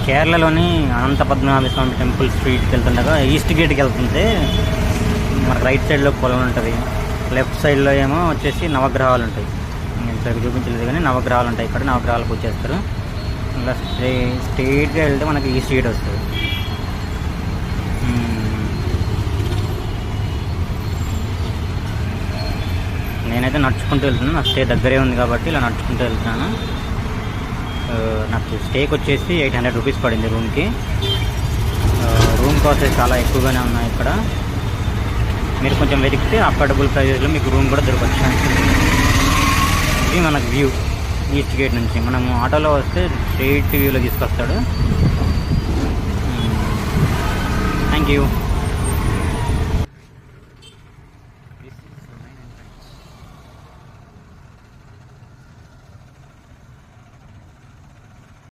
కేరళలోని అనంత పద్మనాభ స్వామి టెంపుల్ స్ట్రీట్కి వెళ్తుండగా ఈస్ట్ గేట్కి వెళ్తుంటే మనకు రైట్ సైడ్లో పొలం ఉంటుంది, లెఫ్ట్ సైడ్లో ఏమో వచ్చేసి నవగ్రహాలు ఉంటాయి. నేను సరిగ్గా చూపించలేదు కానీ నవగ్రహాలు ఉంటాయి. ఇక్కడ నవగ్రహాలు పూజ చేస్తారు. ఇలా స్ట్రైట్గా వెళ్తే మనకి ఈస్ట్ గేట్ వస్తుంది. నేనైతే నడుచుకుంటూ వెళ్తున్నాను. నా స్టే దగ్గరే ఉంది కాబట్టి ఇలా నడుచుకుంటూ వెళ్తున్నాను. నాకు స్టేకి వచ్చేసి 800 రూపీస్ పడింది రూమ్కి. రూమ్ కాస్ట్ చాలా ఎక్కువగానే ఉన్నాయి ఇక్కడ. మీరు కొంచెం వెతికితే అఫోర్డబుల్ ప్రైజెస్లో మీకు రూమ్ కూడా దొరకచ్చు. ఇది మనకు వ్యూ ఈస్ట్ గేట్ నుంచి. మనము ఆటోలో వస్తే స్ట్రైట్ వ్యూలో తీసుకొస్తాడు. Thank you.